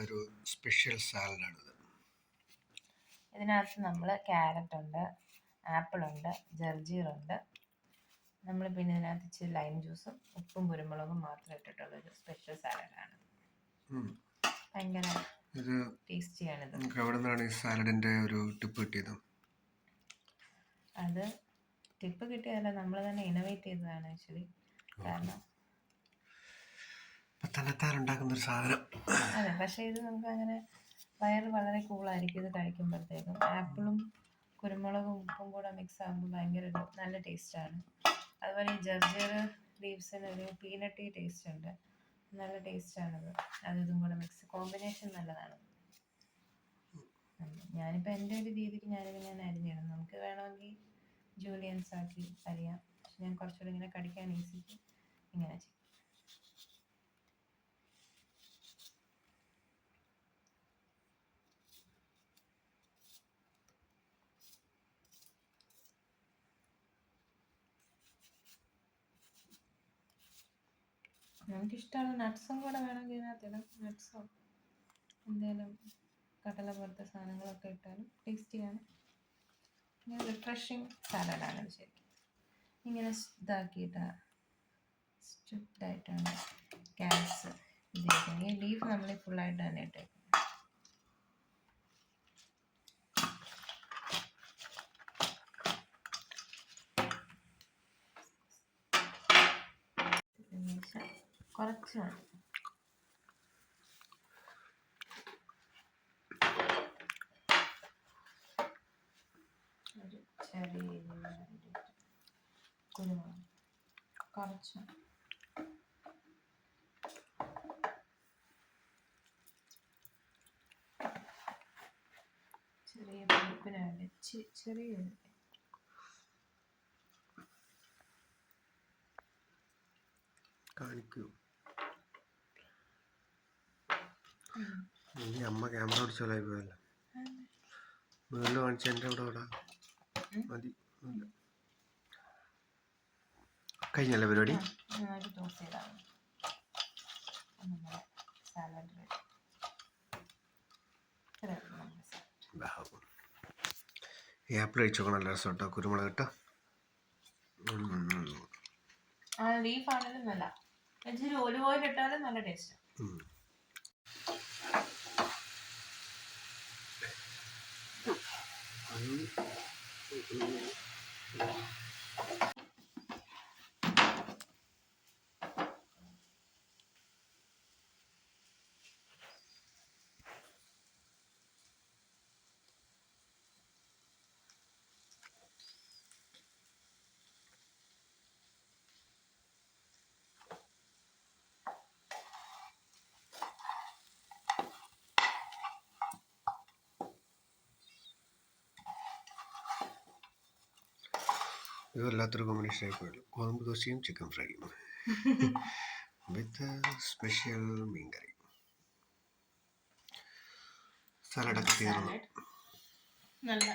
ഒരു സ്പെഷ്യൽ സാലഡാണിത്. ഇതിനകത്ത് നമ്മൾ ക്യാരറ്റ് ഉണ്ട്, ആപ്പിൾ ഉണ്ട്, ജർജീറുണ്ട്. നമ്മൾ പിന്നെ ഇതിനകത്ത് ഇച്ചിരി ലൈം ജ്യൂസും ഉപ്പും കുരുമുളകും മാത്രം ഇട്ടിട്ടുള്ളൊരു സ്പെഷ്യൽ സാലഡാണ്. ഭയങ്കര ടേസ്റ്റിയാണിത്. എവിടെ നിന്നാണ് ഈ സാലഡിന്റെ ഒരു ടിപ്പ് കിട്ടിയത്? അത് ടിപ്പ് കിട്ടിയതല്ല, നമ്മൾ തന്നെ ഇന്നോവേറ്റ് ചെയ്തതാണ് ആക്ച്വലി. കാരണം ഉണ്ടാക്കുന്ന ഒരു സാധനം. അതെ, പക്ഷേ ഇത് നമുക്ക് അങ്ങനെ വയറ് വളരെ കൂളായിരിക്കും ഇത് കഴിക്കുമ്പോഴത്തേക്കും. ആപ്പിളും കുരുമുളകും ഉപ്പും കൂടെ മിക്സ് ആകുമ്പോൾ ഭയങ്കര ഒരു നല്ല ടേസ്റ്റാണ്. അതുപോലെ ഈ ജർജർ ലീവ്സിന് ഒരു പീനട്ടി ടേസ്റ്റ് ഉണ്ട്, നല്ല ടേസ്റ്റാണത്. ഇതും കൂടെ മിക്സ് കോമ്പിനേഷൻ നല്ലതാണ്. ഞാനിപ്പോൾ എൻ്റെ ഒരു രീതിക്ക് ഞാനിങ്ങനെ അരിഞ്ഞിടും. നമുക്ക് വേണമെങ്കിൽ ജൂലിയൻസ് ആക്കി അരിയാം, പക്ഷെ ഞാൻ കുറച്ചുകൂടി ഇങ്ങനെ കടിക്കാൻ ഈസിക്ക് ഇങ്ങനെ ചെയ്യും. നമുക്കിഷ്ടമുള്ള നട്ട്സും കൂടെ വേണമെങ്കിൽ ഇതിനകത്തിടാം. നട്ട്സോ എന്തെങ്കിലും കടല പോലത്തെ സാധനങ്ങളൊക്കെ ഇട്ടാലും ടേസ്റ്റിയാണ്. ഇങ്ങനെ റിഫ്രഷിങ് സാലഡാണ് ശരിക്കും. ഇങ്ങനെ ഇതാക്കിയിട്ട് സ്ട്രിക്റ്റായിട്ടാണ് ക്യാരറ്റ്സ് ഇതിരിക്കുന്നത്. ഈ ലീഫ് നമ്മൾ ഫുള്ളായിട്ട് തന്നെ ഇട്ടേക്കും. കുറച്ച് മതി. ഒരു ചെറിയ കുരുമുളക് കുറച്ച്, ചെറിയ പുളിപ്പിന് വേണ്ടി ചെറിയൊരു കാണിക്കൂ. അമ്മ ക്യാമറ പിടിച്ചോളായി പോയല്ലോ. വീട്ടിൽ കാണിച്ച എൻ്റെ അവിടെ ഇവിടെ മതി. കഴിഞ്ഞല്ലേ പരിപാടി? ആപ്പിൾ കഴിച്ചോക്കണം, നല്ല രസം കേട്ടോ. കുരുമുളക് കേട്ടോ. ലീഫ് ആണെങ്കിലും നല്ല, ഒലിവ് ഓയിൽ ഇട്ടാലും നല്ല ടേസ്റ്റ്. ഇത് വല്ലാത്തൊരു കോമ്പിനേഷൻ ആയി പോയല്ലോ. ഗോതമ്പ് ദോശയും ചിക്കൻ ഫ്രൈയും വിത്ത് സ്പെഷ്യൽ മീൻകറി. സാലഡൊക്കെ തീർന്നു. നല്ല